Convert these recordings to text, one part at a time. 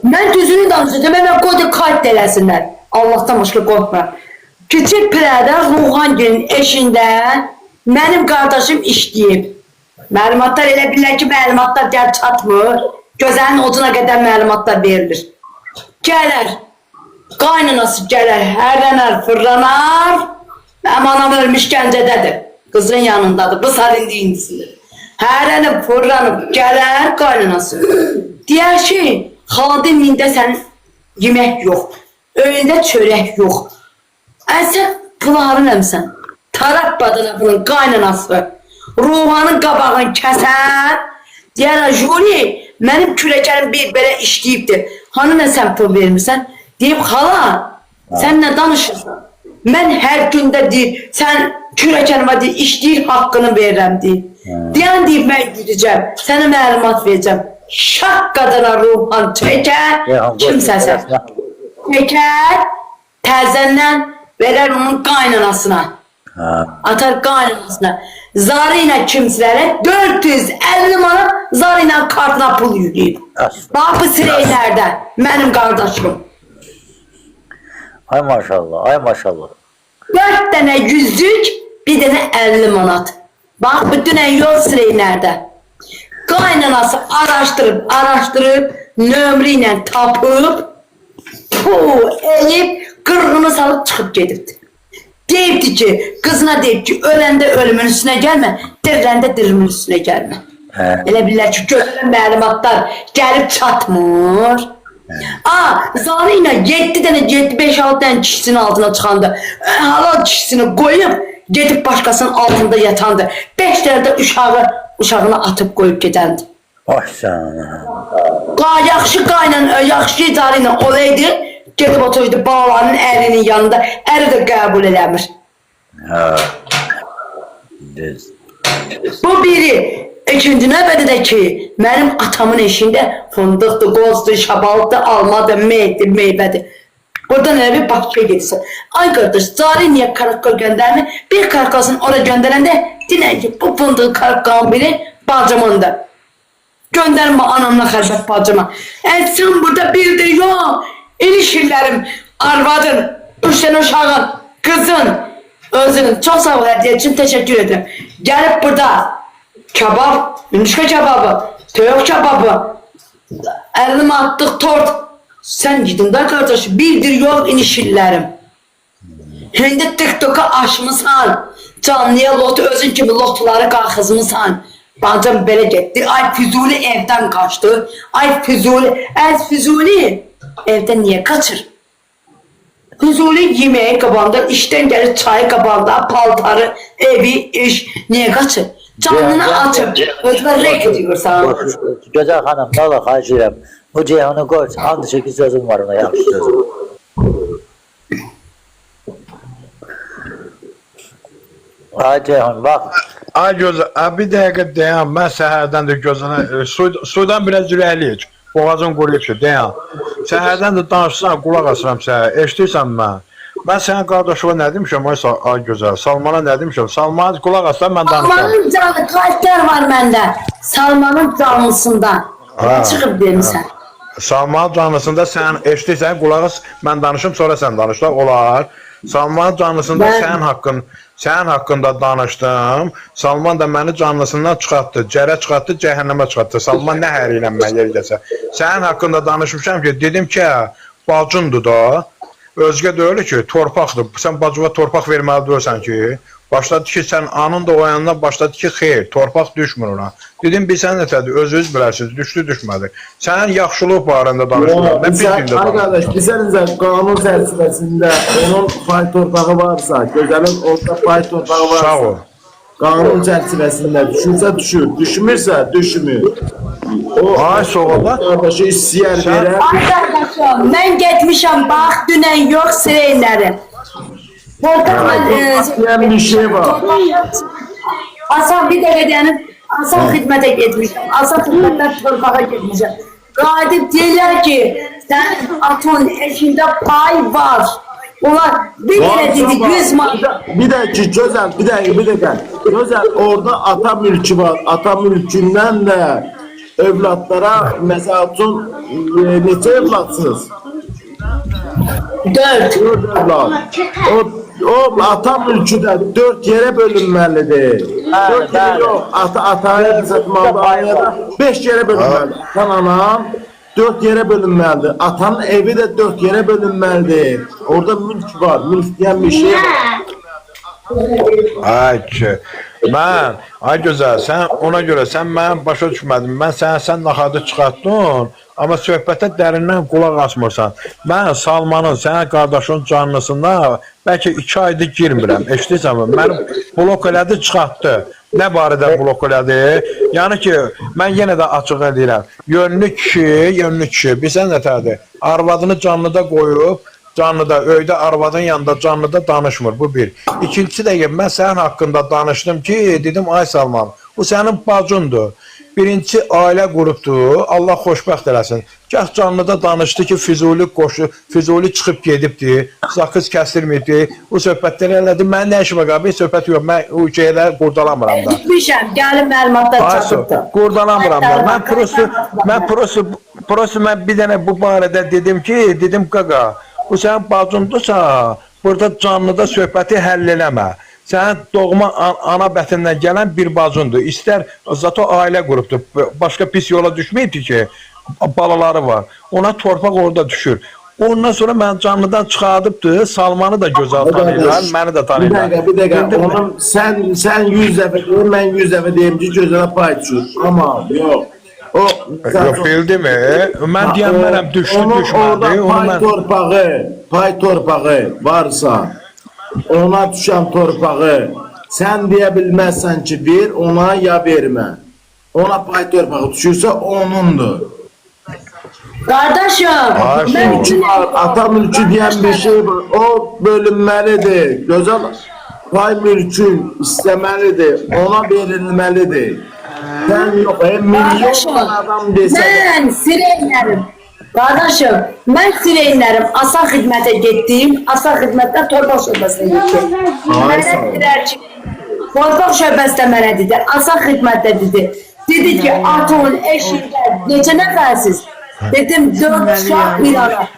Mən düzünü danışacağım, mən qoydu kayıt eləsinlər. Allahdan başqa qorxmuram. Küçük Pirədə Ruğangilin eşində mənim qardaşım işləyib. Məlumatlar elə bilirlər ki, məlumatlar gəl çatmır. Gözəlin ucuna qədər məlumatlar verilir. Gələr, qaynanası gələr, hərlənər, fırlanar. Mənim anam ölmüş Gəncədədir. Qızın yanındadır, bu sarindi indisindir. Hərlənib, fırlanıb, gələr qaynanası. Deyər ki, xadimində sənin yemək yox, önündə çörək yox. Sən pıların əmsən, taraf badına qaynanası, Ruhanın qabağını kəsən, deyərlər, Juli, mənim kürəkərim bir belə işləyibdir, hanı nə sən pul vermirsən? Deyib, xala, sən nə danışırsan? Mən hər gündə deyib, sən kürəkənimə deyib, işləyir haqqını verirəm deyib. Deyən deyib, mən gidəcəm, sənə məlumat verəcəm. Şak qadına Ruhan çəkər, kimsəsən. Çəkər, təzəndən verər onun qaynanasına. Atar qaynanasına. Zarı ilə kimsələrə 450 manat zarı ilə kartına pul yükləyib. Bax bu sireylərdə, mənim qardaşım. Ay maşallah, ay maşallah. 4 dənə yüzük, bir dənə 50 manat. Bax bu dünən yol sireylərdə. Qaynanası araşdırıb, nömrə ilə tapıb, elib, qırğını salıb çıxıb gedibdi. Deyibdi ki, qızına deyib ki, öləndə ölümün üstünə gəlmə, diriləndə dirimin üstünə gəlmə. Elə bilirlər ki, gözələn məlumatlar gəlib çatmır. Zarı ilə 7 dənə, 5-6 dənə kişisinin altına çıxandı. Halal kişisini qoyub, gedib başqasının altında yatandı. 5 dənə də uşağını atıb qoyub gedəndi. Ay sən. Yaxşı qaynan, yaxşı zarı ilə olaydı, gedib oturdu bağlarının ərinin yanında, əri də qəbul eləmir. Bu biri. İkinci növbədə də ki, mənim atamın eşində fındıqdır, qozdur, şabalıqdır, almadır, meyvədir. Buradan elə bir Bakıya gedirsən. Ay qardaş, zarı niyə karakkal göndərmir? Bir karakkalsını oraya göndərəndə dinən ki, bu fındığı karakkalın biri bacımındır. Göndərmə anamla xərbət bacıma. Sən burada bildir, yox. İlişirlərim, arvadın, 3 dənə uşağın, qızın, özün. Çox sağ ol hədiyyə üçün təşəkkür edirəm. Gəlib burada kebab, yumuşka kebabı, töyök kebabı, elime attık tort. Sen gidin da kardeş, bildir yok inişillerim. Hindi TikTok'a açmışsan, canlıya lotu özün gibi lotuları kalkızmışsan. Bacım böyle gitti, ay Füzuli evden kaçtı. Ay Füzuli, Füzuli evden niye kaçır? Füzuli yemeği kabanda, işten gelir çay kabanda, paltarı, evi, iş, niye kaçır? Canını açıp, özüne rek ediyorsan. Gözəl xanım, valla xahiş edirəm. Bu Ceyhanı qoy, and içə ki sözüm var ona, yaxşı sözüm. Ay Ceyhan, bax. Ay gözəl, bir dəqiqə dayan, mən səhərdən də gözələ, suydan biraz ürəkliyik. Boğazın quruyub ki, dayan. Səhərdən də danışsan, qulaq asıram səhər, eşitirsən mən. Ben senin kardeşime ne demişim? Ay güzel. Salman'a ne demişim? Salman'a kulak aslan ben danışam. Salman'ın canlı karakter var bende. Salman'ın canlısında. Çıkıp demişsen. Salman'ın canlısında sen eşitiysen kulak as, ben danışım sonra sen danış da olar. Salman'ın canlısında senin hakkında danıştım. Salman da beni canlısından çıxartdı. Cərə çıxartdı, cəhənnəmə çıxartdı. Salman ne hər ilə mən yer gəlsə. Senin hakkında danışmışam ki, dedim ki, bacındır da. Özgə deyil ki, torpaqdır. Sən bacıva torpaq verməli deyirsən ki, başladı ki, sən anın da o yanından başladı ki, xeyr, torpaq düşmür ona. Dedim, biz sən nətədir, özünüz bilərsiniz, düşdü, düşmədi. Sənin yaxşılıq barəndə danışmıram, mən bir gündə danışmıram. Arkadaş, bizə qanun çərçivəsində onun pay torpağı varsa, gözəlin orada pay torpağı varsa, sağ ol. Qanun çərçivəsində düşürsə düşür, düşmürsə düşmür. Ay soğuqlar. Qardaşı istəyər verər. Ay kardeşim, ben gitmişim bak dünen yok sireylerim. Başlayan bir şey var. Hasan bir de dedim, Hasan hizmete gitmişim. Hasan hizmetten torpağa gitmişim. Gayet diyorlar ki, sen atın eşinde pay var. Ulan bir kere dedi 100 manat. Bir dakika Gözəl, bir dakika. Gözəl orada ata mülkü var. Ata mülkündən də övladlara məsəl üçün neçə övladsınız? 4. 4 övlad. O ata mülkü də 4 yerə bölünməlidir. 4 yerə yox, ataya satmalı, ayaya da 5 yerə bölünməlidir. Atan anam 4 yerə bölünməlidir. Atanın evi də 4 yerə bölünməlidir. Orada mülk var, mülk deyən bir şey var. Ay ki, ay gözəl, sən ona görə sən mən başa düşmədim. Mən sən naxadı çıxartdın, amma söhbətə dərindən qulaq asmırsan. Mən Salmanın, sənin qardaşın canlısında bəlkə 2 aydır girmirəm. Eşidirsən mi? Mənim blok elədi, çıxartdı. Nə barədə blok elədi? Yəni ki, mən yenə də açıq edirəm. Yönlü kişi, bilsən nətərdir? Arvadını canlıda qoyub, canlıda, öydə arvadın yanında canlıda danışmır, bu bir. İkincisi də mən sənin haqqında danışdım ki, dedim, ay Salman, bu sənin bacındır. Birincisi, ailə qurubdur, Allah xoşbəxt eləsin. Gəh canlıda danışdı ki, Füzuli çıxıb gedibdi, sakız kəsilmirdi, bu söhbətləri elədi, mən nə işimə qabi, söhbət yox, mən o şeyləri qurdalamıram da. Gitmişəm, gəlin məlumatlar çatıbdır. Qurdalamıram da, mən bir dənə bu barədə dedim ki, dedim qaqa, bu sənin bacındırsa, burada canlıda söhbəti həll eləmə. Sənin doğma ana bətindən gələn bir bacındır. İstər zato ailə qurubdur. Başqa pis yola düşməyibdir ki, balaları var. Ona torpaq orada düşür. Ondan sonra mən canlıdan çıxardıbdır. Salmanı da gözəl tanıyırlar, məni də tanıyırlar. Bir dəqiqə, onun sən 100 dəfə deyim, mən 100 dəfə deyim ki, gözələ pay düşür. Amma yox. Yox, bildi mi? Mən deyənmərəm, düşməndir. Orada pay torpağı varsa, ona düşən torpağı sən deyə bilməzsən ki, ver ona ya vermə. Ona pay torpağı düşürsə, onundur. Qardaşım, ata mülkü deyən bir şey var, o bölünməlidir. Gözəl pay mülkün istəməlidir, ona verilməlidir. Sən yox, milyon adam desən. mən Sireynlərim. Qardaşım, mən Sireynlərim, Asan xidmətə getdim, Asan xidmətdən torpaq şöbəsinə getdim. Mənə dedilər ki, torpaq şöbəsində mənə dedi, Asan xidmətdə dedi. Dedi ki, atın eşində necə nəfərsiz? Dedim, 4 uşaq bir ara.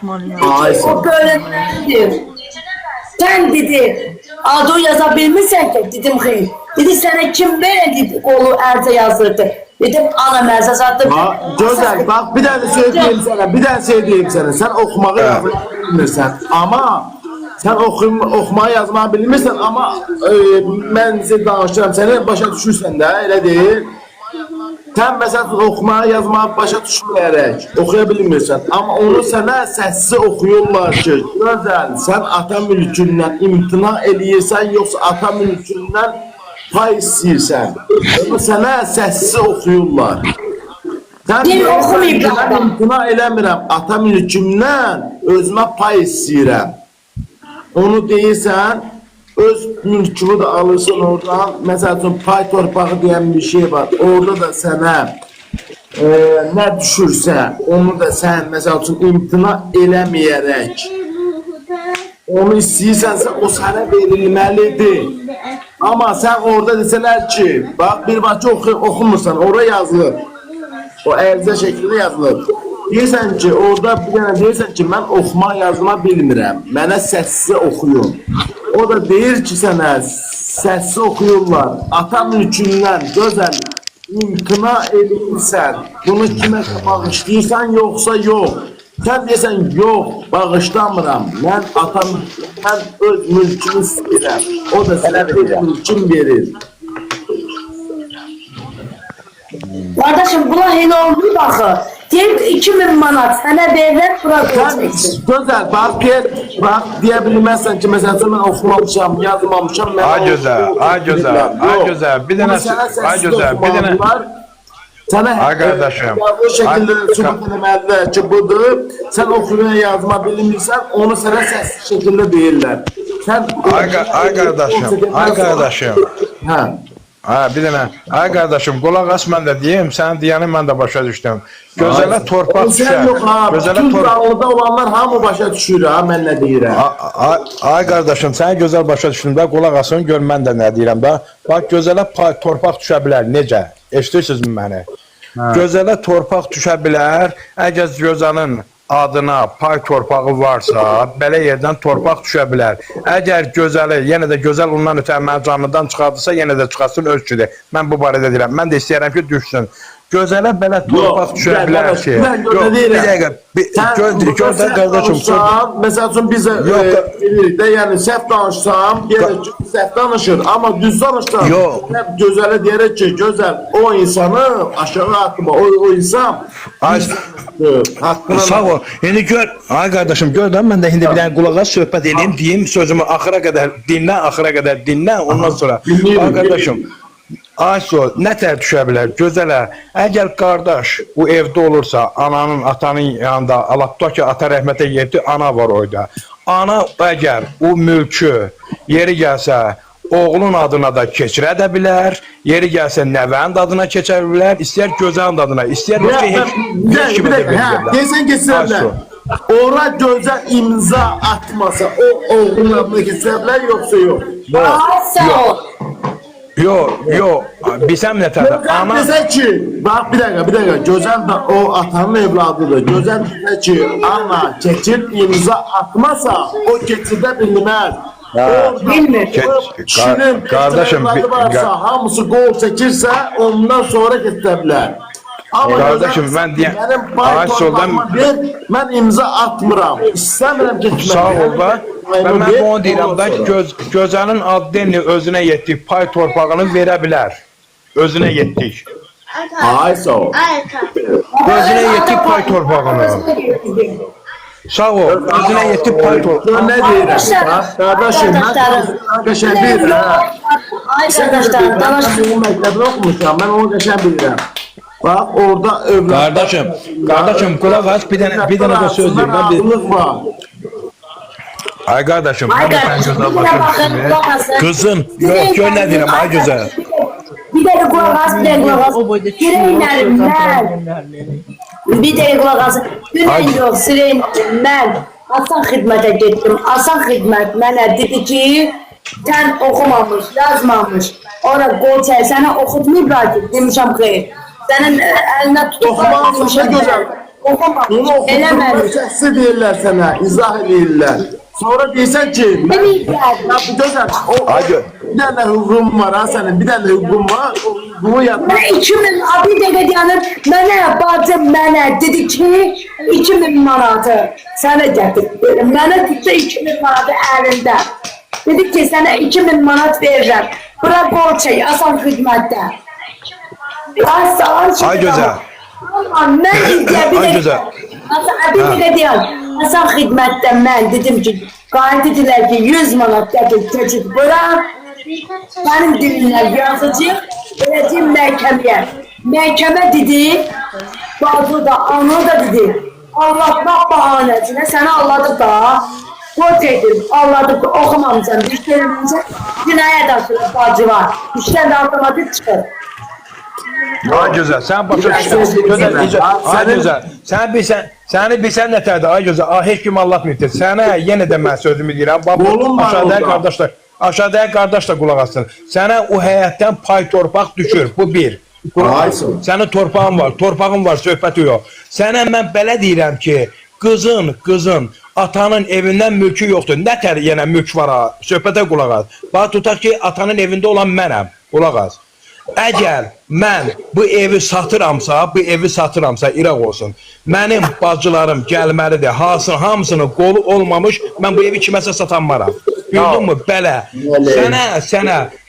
O bölünməlidir. Sən dedi, adı yaza bilmirsən ki, dedim xeyr. Dedi, sənə kim belə qolu ərzə yazırdı? Dedim, anam ərzə satdım. Gözəl, bax, bir dənə şey deyim sənə, sən oxumağı yazmağı bilmirsən, amma sən oxumağı yazmağı bilmirsən, amma mən sizə danışıram, səni başa düşürsən də, elə deyil. Sən məsələn oxumağı yazmağı başa düşməyərək oxuya bilmirsən, amma onu sənə səssiz oxuyurlar ki, gözəl, sən ata mülkündən imtina eləyirsən, yoxsa ata mülkündən pay istəyirsən. Onu sənə səssiz oxuyurlar. Sən imtina eləmirəm, ata mülkümdən özümə pay istəyirəm. Onu deyirsən, öz mülkünü də alırsan oradan, məsəl üçün pay torpağı deyən bir şey var, orada da sənə nə düşürsə, onu da sən məsəl üçün imtina eləməyərək onu istəyirsənsə, o sənə verilməlidir. Amma sən orada desələr ki, bax, bir bakı oxumursan, orada yazılır, o ərizə şəklində yazılır. Deyirsən ki, orada bir dənə deyirsən ki, mən oxuma yazma bilmirəm, mənə səssiz oxuyun. O da deyir ki, sənə səssiz oxuyurlar, ata mülkündən gözəl imtina edirsən, bunu kimə bağışlayırsan, yoxsa yox. Sən deyirsən, yox, bağışlamıram, mən öz mülkümü istəyirəm, o da sənə öz mülküm verir. Qardaşım, buna elə oldu baxı. Deyib 2000 manat sənə verirlər, bura qoyacaqsın. Gözəl, bax, deyə bilməzsən ki, məsələn, mən oxumamışam, yazmamışam, mən ay gözəl, bir dənə, sənə bu şəkildə sübut eləməlilər ki, budur, sən oxumaya yazma bilmirsən, onu sənə səssiz şəkildə deyirlər. Ay qardaşım, bir dənə, ay qardaşım, qulaq as mən də deyim, sən deyəni mən də başa düşdüm. Gözələ torpaq düşər. Bütün dağlıda olanlar hamı başa düşür, mən nə deyirəm. Ay qardaşım, səni gözəl başa düşdüm də, qulaq asın, gör mən də nə deyirəm də. Bax, gözələ torpaq düşə bilər, necə? Eşidirsiniz mi məni? Gözələ torpaq düşə bilər. Əgər gözəlin adına pay torpağı varsa, belə yerdən torpaq düşə bilər. Əgər gözəli, yenə də gözəl ondan ötən mənim canlıdan çıxardırsa, yenə də çıxartsın öz kişidir. Mən bu barədə deyirəm. Mən də istəyirəm ki, düşsün. Gözələ belə torpaq düşə bilər ki. Yox, bir dəqiqə. Gözəl qardaşım. Məsəl üçün biz də yəni səhv danışsam, səhv danışır, amma düz danışsam, gözələ deyərək ki, gözəl o insanı aşağı atma, o insan sağ ol. İndi gör, ay qardaşım, gör də mən də indi bir dənə qulağa söhbət edeyim, deyim, sözümü axıra qədər dinlə, ondan sonra. Ay qardaşım, Ayso, nə tər düşə bilər? Gözələ, əgər qardaş bu evdə olursa, ananın, atanın yanında, Allah tutaq ki, ata rəhmətə getdi, ana var orada. Ana əgər o mülkü yeri gəlsə, oğlun adına da keçirə də bilər, yeri gəlsə nəvənin adına keçə bilər, istəyər gözəlin adına, istəyər heç kimi də verirlər. Deyəsən keçirərlər. Ora gözəl imza atmasa, o oğlun adına keçirə bilər, yoxsa yox? Sağ ol. Yox, bilsəm nə tərdə. Gözəl desə ki, bax bir dəqiqə, gözəl də o atanın evladıdır. Gözəl desə ki, ana keçir imza atmasa, o keçirdə bilməz. Bilmir. Kişinin evladı varsa, hamısı qol çəkirsə, ondan sonra keçirə bilər. Qardaşım, mən deyəm, ay soldan... Mən imza atmıram, istəmirəm keçmək. Sağ ol da. Mən bunu deyirəm da, gözəlin adını özünə yetdik, pay torpağını verə bilər. Özünə yetdik. Ay sağ ol. Özünə yetdik pay torpağını. Sağ ol, özünə yetdik pay torpağını. Nə deyirəm? Qardaşım, mən qəşən bilirəm. Ay qardaşlar, Mən məktəbdə oxumuşam, mən onu qəşən bilirəm. Bax, orada övlad... Qardaşım, qulaq aç, bir dənə də söz deyim. Ay qardaşım, mən də sən gözəl başa Qızın, yox, gör nə deyirəm, ay gözəl. Bir dəqiqə qulaq as, bir dəqiqə qulaq as. Sireylərim, bir dəqiqə qulaq as. Dünən yox, Sireylərim, mən Asan xidmətə getdim. Asan xidmət mənə dedi ki, sən oxumamış, yazmamış. Ora qol çək, sənə oxutmayıblar ki, demişəm xeyr. Sənin əlinə tutub. Oxumamış, nə gözəl. Oxumamış, eləməmiş. Şəxsi deyirlər sənə, izah edirlər. Sonra deyirsən ki, bu gözəl, bir dənə hüququm var ha sənin, bir dənə hüququm var, o hüqumu yatmaq. Mən 2000, bir dəqiqə deyənir, bacım mənə dedi ki, 2000 manatı sənə gətir. Mənə tutsa 2000 manatı əlində. Dedi ki, sənə 2000 manat verirəm. Bura qol çək, Asan xidmətdə. Ay gözəl. Mən izləyə bir dəqiqə deyəm. Asan xidmətdə mən dedim ki, qayıt dedilər ki, 100 manat keçib bura, mənim dilimlər yazıcıq, verəcəyim məhkəməyə. Məhkəmə dedi, bazı da, anı da dedi, Allahmaq bahanəsinə səni alladı da, qoç edib, alladı da, oxumamışsan, bir keliməcə, cinayət asılı bacı var, işdən də avtomatik çıxır. Ay gözəl, sən başa düşürsən. Ay gözəl, səni bilsən nətərdir, ay gözəl, heç kim anlatmayıbdır. Sənə yenə də mən sözümü deyirəm, aşağıdaya qardaş da qulaq asın. Sənə o həyətdən pay torpaq düşür, bu bir. Sənin torpağın var, söhbəti yox. Sənə mən belə deyirəm ki, qızın, atanın evindən mülkü yoxdur. Nətər yenə mülk var ha, söhbətə qulaq as. Bax, tutaq ki, atanın evində olan mənəm, qulaq as. Əgər mən bu evi satıramsa, İraq olsun, mənim bacılarım gəlməlidir, hamısının qolu olmamış, mən bu evi kiməsə satanmaram. Bildin mi? Belə.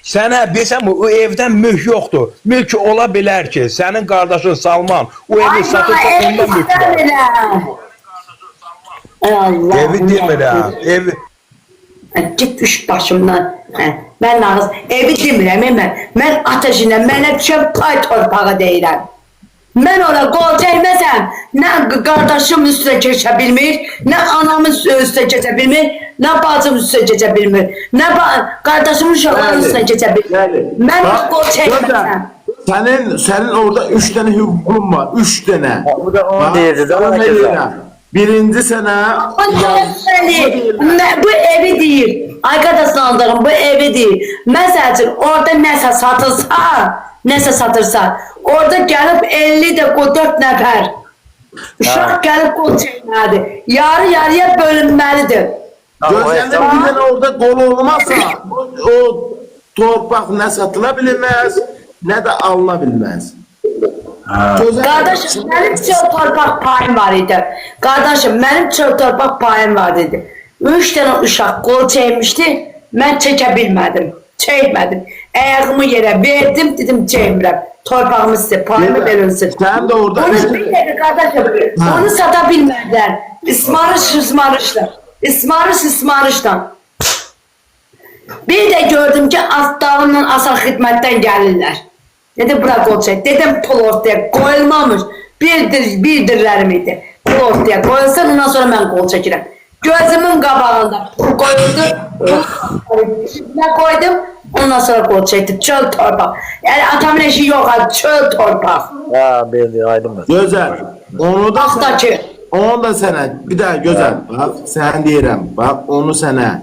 Sənə bilsən mi, o evdən mülk yoxdur. Mülk ola bilər ki, sənin qardaşın Salman o evi satırsa, ondan mülk var. Evi demirəm, evi... Git üç başımdan. Mən nağız, evi demirəm, mən ateşinə, mənə düşən pay torpağı deyirəm. Mən ora qol çəkməsəm, nə qardaşım üstə keçə bilmir, nə anamın üstə keçə bilmir, nə bacım üstə keçə bilmir, nə qardaşımın uşaqların üstə keçə bilmir. Mən qol çəkməsəm. Sənin orada 3 dənə hüququn var, 3 dənə. Bu da onu deyirdi, daha ne güzel. Birinci sənə... Bu evi deyir. Arkadaşlandığım bu evi değil. Mesela orada nəsə satırsa, orada gəlib 50 de 4 nəfər. Uşaq gəlib qol çəkməlidir. Yarı yarıya bölünməlidir. Gözlerinde bir tane orada gol olmazsa o torpaq ne satıla bilmez ne de alınabilmez. Kardeşim benim çöl torpaq payım var idi. Kardeşim benim çöl torpaq payım var idi. 3 tane uşaq qol çəkmişdi. Mən çəkə bilmədim. Çəkmədim. Ayağımı yerə verdim, dedim çəkmirəm. Torpağımı sizə, payımı verilsin. Sen de orada Onu bir dedi kardeşim. Onu sata bilmədilər. İsmarışlar. İsmarışla. Bir de gördüm ki Astalımla Asal Xidmətdən gəlirlər. Dedim bura qol çək. Dedim pul ortaya qoyulmamış. Bildirlərim idi. Pul ortaya qoyulsan ondan sonra mən qol çəkirəm. Gözümün qabağında pul qoyuldu. Ne koydum? Ondan sonra qol çəkdi. Çöl torpaq. Yani atamın eşi yok ha. Çöl torpaq. Ha, belli, aydın mı? Güzel. Axtaki. Onu da sana bir daha güzel. Bak sen diyelim. Bak onu sana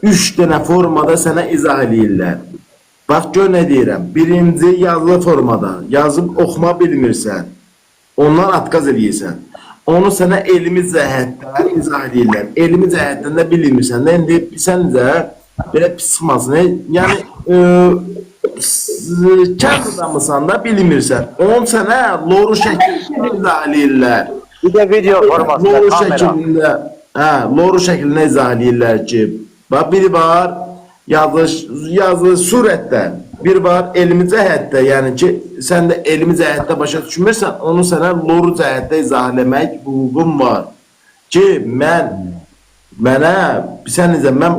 3 tane formada sana izah edirlər. Bak gör ne diyelim. Birinci yazılı formada yazıp okuma bilmirsən. Ondan atkaz edirsən. Onu sana elimiz zəhətdən izah edirlər. Elimiz zəhətdən də bilmirsən. İndi sən də belə pis çıxmasın. Yəni kənd adamısan da bilmirsən. Onu sənə loru şəklində izah edirlər. Bir de video formasında Loru kamera. şəklində, loru şəklində izah edirlər ki, bax biri var yazılı surətdə, bir var elmi cəhətdə, yəni ki, sən də elmi cəhətdə başa düşmürsən, onu sənə loru cəhətdə izah eləmək hüququn var. Ki, mən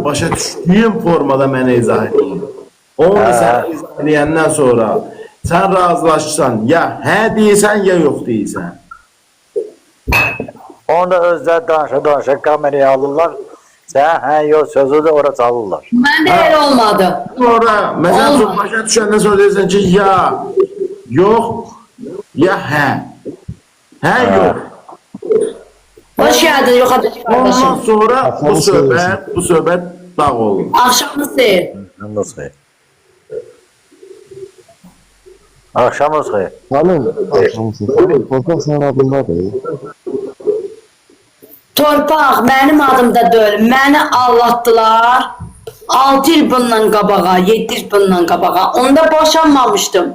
başa düşdüyüm formada mənə izah edeyim. Onu sən izah eləyəndən sonra sən razılaşırsan, ya hə deyirsən, ya yox deyirsən. Onu da özler danışa kamerayı alırlar. Sen he yok sözü de orada alırlar. Ben de öyle olmadı. Sonra mesela çok başa düşenden sonra dersen ki ya yok ya he. He yok. Hoş geldin yukarıdaki Ondan kardeşim. sonra bu söhbət dağ olur. Akşamınız değil. Akşamınız hayır. Akşamınız hayır. Hanım, akşamsın. Korkak senin adında değil. Torpaq mənim adımda deyil. Məni allatdılar. 6 il bundan qabağa, 7 il bundan qabağa. Onda boşanmamışdım.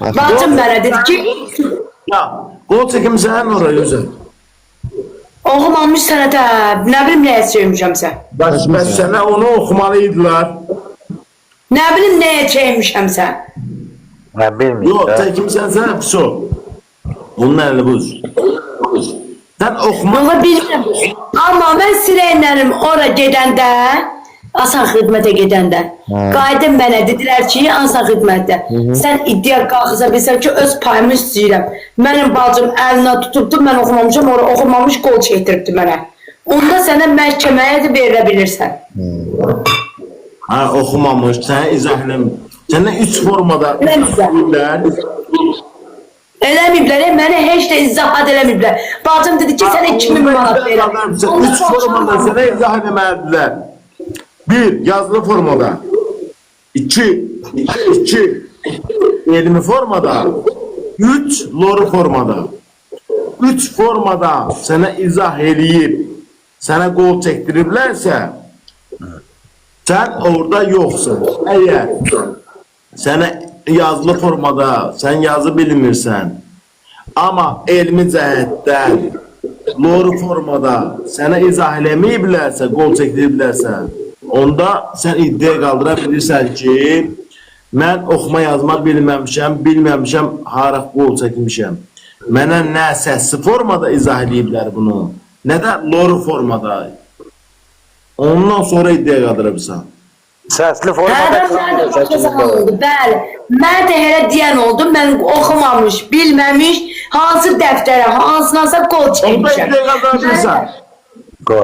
Bacım mənə dedi ki, Ya qol çəkimsən oraya özün. oxumamış sənətə, nə bilim nəyə çəkmişəmsə. Bəs sənə onu oxumalıydılar. Nə bilim nəyə çəkmişəmsə. Ben bilmiyorum. Yok çəkimsən sən pis o. Bunun əli buz. Sən oxuma. Yox, bilmirəm. Amma mən Sireylərim ora gedəndə, Asan xidmətə gedəndə, qaydım mənə dedilər ki, Asan xidmətdə, sən iddia qalxıza bilsən ki, öz payımı istəyirəm. Mənim bacım əlinə tutubdu, mən oxumamışam, ora oxumamış qol çəkdiribdi mənə. Onda sənə məhkəməyə də verilə bilirsən. Ha oxumamış, sənə izah eləmir. Sənə 3 formada Eləməyiblər. Eləməyiblər, mənə heç də izahat eləməyiblər. Bacım dedi ki, sənə 2000 manat verəm. 3 formada sənə izah eləməlidirlər. 1 yazılı formada. 2 elmi formada. 3 loru formada. 3 formada sənə izah eləyib, sənə qol çəkdiriblərsə, sən orada yoxsun. Əgər sənə yazılı formada, sən yazı bilmirsən, amma elmi cəhətdən, loru formada sənə izah eləməyiblərsə, qol çəkdiriblərsə, onda sən iddia qaldıra bilirsən ki, mən oxuma yazma bilməmişəm, hara qol çəkmişəm. Mənə nə səsli formada izah ediblər bunu, nə də loru formada. Ondan sonra iddia qaldırırsan. Sesli formada Hərdən başqasan oldu, bəli. Mən də elə deyən oldu, mən oxumamış, bilməmiş, hansı dəftərə, hansınasa qol Onda çəkmişəm. iddia qaldıra bilirsən. Go.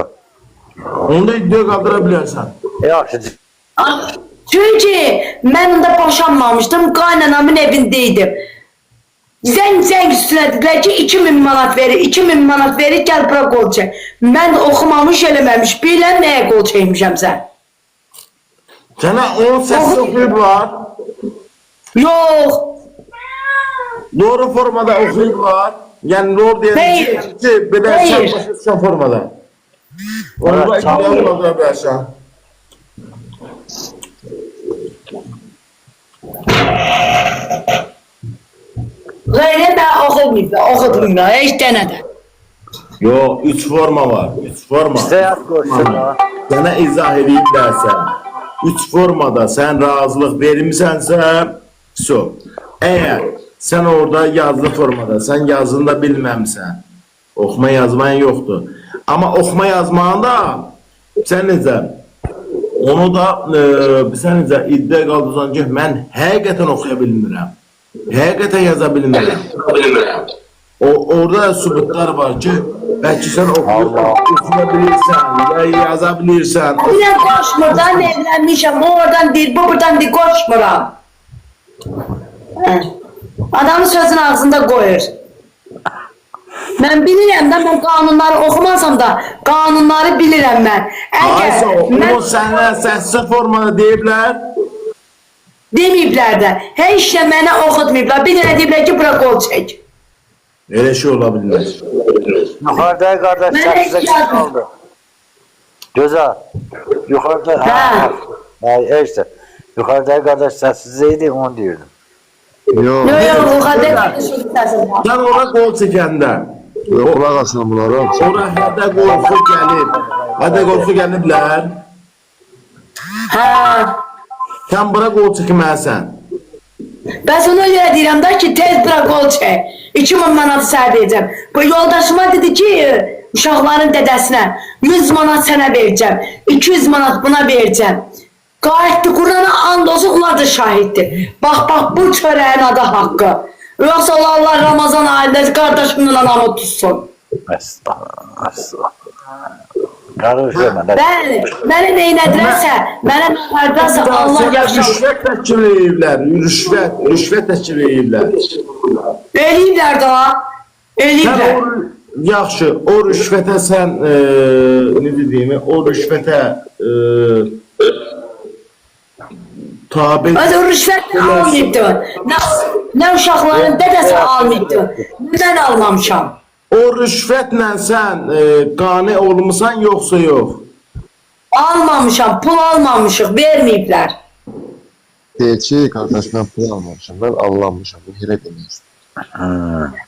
Onda iddia qaldıra bilərsən. Yaxşı. Çünki mən onda boşanmamışdım, qaynanamın evindeydim. Zəng üstünə dedilər ki, 2000 manat verir, 2000 manat verir, gəl bura qol çək. Mən oxumamış, eləməmiş, bilən nəyə qol çəkmişəm sən? Sənə onun səsi oxuyublar. Yox. Doğru formada oxuyublar. Yəni doğru Hayır. deyəndə ki, belə Hayır. sən başa düşən formada. Onu da Tamam. oxuya bilərsən. Qeyri mən oxudum da, heç dənə də. Yox, 3 forma var. 3 forma. İstəyət qoşsun ha. Sənə izah ediblərsən. 3 formada sən razılıq vermisənsə, so. Əgər sən orada yazılı formada, sən yazını da bilməmsən, oxuma yazman yoxdur. Amma oxuma yazmağında sən necə, onu da sən necə iddia qaldırsan ki, mən həqiqətən oxuya bilmirəm. Həqiqətən yaza bilmirəm. Orada sübutlar var ki, bəlkə sən oxuya bilirsən, ya yaza bilirsən. Bilən qoşmurdan evlənmişəm, o oradan deyir, bu buradan deyir, qoşmuram. Adamın sözün ağzında qoyur. Mən bilirəm də, mən qanunları oxumasam da, qanunları bilirəm mən. Aysa Əgər mən o sənə səssiz formada deyiblər. deməyiblər də, heç də mənə oxutmayıblar. Bir dənə deyiblər ki, bura qol çək. Elə şey ola bilməz. Yuxarıdakı qardaş Mən səsizə heç kim yazdım. qaldı? Gözəl. Yuxarıda... Hə. İşte. Yuxarıdakı qardaş səsiz idi, onu deyirdim. Yox, Yox, o qədər səsin var. Sən ora qol çəkəndə, yox, qulaq asın bunlara. ora hədə qorxu gəlib. Hədə qorxu gəliblər. Hə. Sən bura qol çəkməlisən. Bəs ona görə deyirəm da ki, tez bura qol çək. 2000 manatı sənə verəcəm. Bu yoldaşıma dedi ki, uşaqların dədəsinə 100 manat sənə verəcəm. 200 manat buna verəcəm. Qayıtdı Qurana and olsun, onlar da şahiddir. Bax, bu çörəyin adı haqqı. Yoxsa Allah Ramazan ayında qardaşımla anamı tutsun. Estağfurullah. Qarışma da. Bəli, mənə neynədirəsə, mənə nəfərdəsə Allah yaşasın. Rüşvət təşkil ediblər. Rüşvət təşkil ediblər. Eləyiblər də, Sən eləyiblər. yaxşı, o rüşvətə sən, necə deyim, o rüşvətə tabi... Öz o rüşvət almayıbdı. Nə uşaqların dədəsi almayıbdı. Mən almamışam. O rüşvətlə sən qane olmusan yoxsa yox? Almamışam, pul almamışıq, verməyiblər. Deyir ki, qardaş, mən pul almamışam, mən allanmışam. Bu hirə demək istəyir.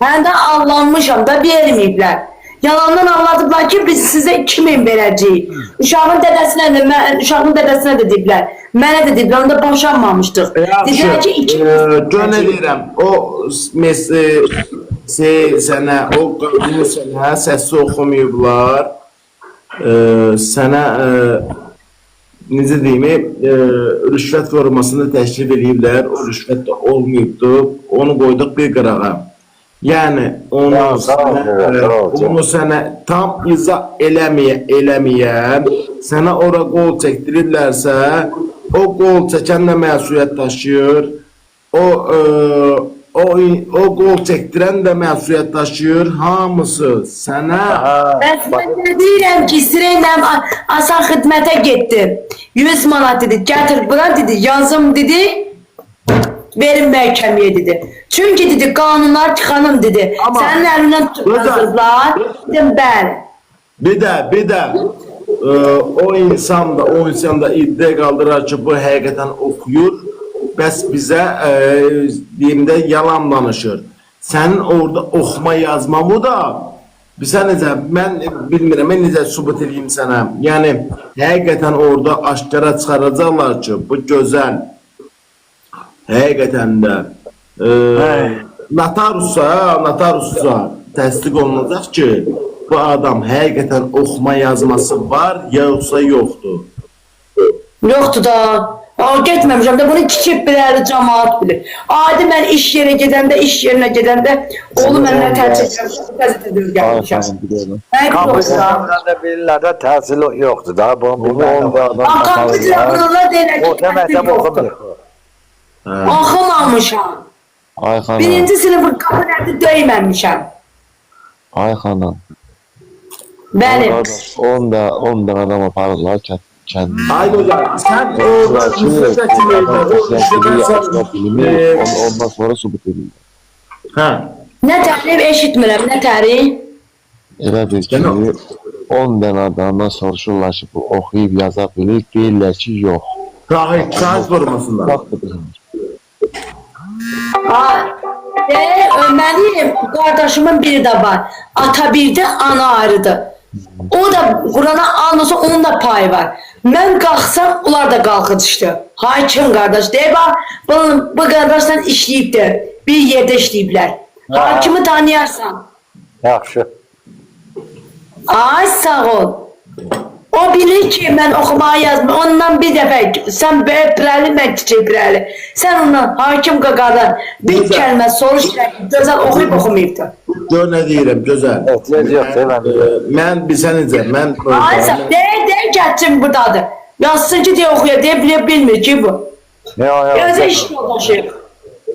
Həm də allanmışam da verməyiblər. Yalandan anladıblar ki, biz sizə 2000 verəcəyik. Uşağın dədəsinə də deyiblər. Mənə də deyiblər, onda boşanmamışdıq. Dedilər ki, 2000 Gönə deyirəm, o sənə, o qanunu sənə səsi oxumayıblar. Sənə, necə deyim, rüşvət formasını təşkil ediblər. O rüşvət də olmayıbdır. Onu qoyduq bir qırağa. Yəni, onu sənə tam izah eləməyən, sənə ora qol çəkdiriblərsə, o qol çəkən də məsuliyyət daşıyır, o qol çəkdirən də məsuliyyət daşıyır, hamısı sənə... Bəs mən də deyirəm ki, sırayla asan xidmətə getdim. 100 manat dedi, gətir bura dedi, yazım dedi, verin məhkəməyə dedi. Çünki dedi, qanunlar tıxanım dedi. Sənin əlindən tutmazlar. Dedim, bəli. Bir də, o insan da iddia qaldırar ki, bu həqiqətən oxuyur, bəs bizə, deyim də, yalan danışır. Sənin orada oxuma yazma bu da, bizə necə, mən bilmirəm, mən necə sübut edeyim sənə. Yəni, həqiqətən orada aşkara çıxaracaqlar ki, bu gözəl, həqiqətən də, notariusa təsdiq olunacaq ki, bu adam həqiqətən oxuma yazması var, yoxsa yoxdur. Yoxdur da. Getməmişəm də, bunu kiçik bilərli cəmaat bilir. Adi mən iş yerinə gedəndə, oğlu mənə tərcih qəzetədir gəlmişəm. Kampüslərdən də bilirlər də təhsil yoxdur da. Kampüslərdən deyirlər Orta məktəb oxumuyor. Oxumamışam. Ay xanım, Birinci sınıfın qapılarını döyməmişəm. ay xanım. Bəli. Qardaş, 10 da adam aparırlar, kendini. Ay hocam sen orada müsvedeki meydanı Ondan sonra subut edildi. Ha. Nə tərif eşitmirəm, nə tərif? Elədir ki, 10 dənə adamdan soruşurlar ki, bu oxuyub yaza bilir, deyirlər ki, yox. Şahit vurmasınlar. Mənim qardaşımın biri də var. Ata birdir, ana ayrıdır. O da Qurana anlasa onun da payı var. Mən qalxsam, onlar da qalxır işte. Hakim qardaş, deyir bax, bu qardaşla işləyibdir. Bir yerdə işləyiblər. Hakimi tanıyarsan. Yaxşı. Ay sağ ol. O bilir ki mən oxumağı yazmıyorum. Ondan bir dəfə sən böyük pirəli, mən kiçik pirəli. Sən ondan hakim qaqadan bir kəlmə soruş gözəl oxuyub oxumayıbdır. Gör nə deyirəm, gözəl. Ehtiyac yoxdur, Mən bilsən necə, mən... Ay sağ ol. Deyir gətirim buradadır. Yazsın ki deyə oxuya, deyə bilmir ki bu. Gözə iş yoldaşı.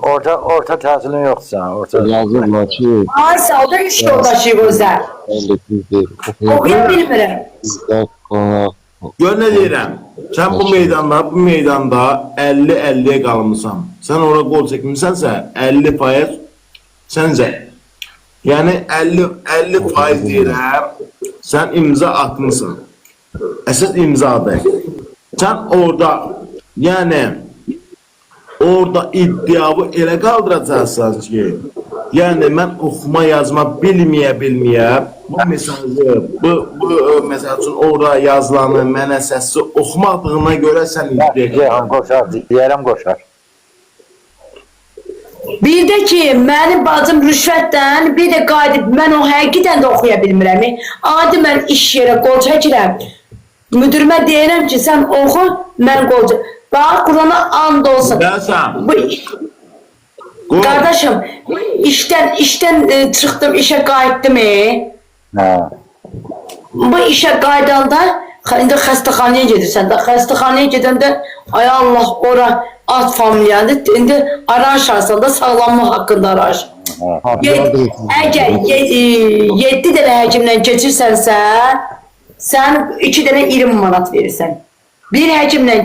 Orta təhsilin yoxdur sən. Yazırlar ki, Ay sağ ol da iş yoldaşı gözəl. Oxuya bilmirəm. bizdə qonaq. Gör nə deyirəm, sən bu meydanda 50-50'ye qalmışsan. Sən ora qol çəkmişsənsə 50% səncə. Yəni 50% deyirəm, sən imza atmışsan. Əsas imzadır. Sən orada, yəni orada iddiavı elə qaldıracaqsan ki, yəni mən oxuma yazma bilməyə bu mesajı, bu məsəl üçün orada yazılanı, mənə səsi oxumadığına görə sən iddiaya Ceyhan qoşar, deyərəm qoşar. Bir də ki, mənim bacım rüşvətdən bir də qayıdıb, mən o həqiqətən də oxuya bilmirəm. Adi mən iş yerə qol çəkirəm. Müdürümə deyirəm ki, sən oxu, mən qol çəkirəm. Bax, Qurana and olsun. Qardaşım, işdən çıxdım, işə qayıtdım. Bu işə qaydanda, indi xəstəxanaya gedirsən də, xəstəxanaya gedəndə, ay Allah, ora at familiyandır, indi araşarsan da sağlanma haqqında araş. Əgər 7 dənə həkimdən keçirsənsə, sən 2 dənə 20 manat verirsən. Bir həkimlə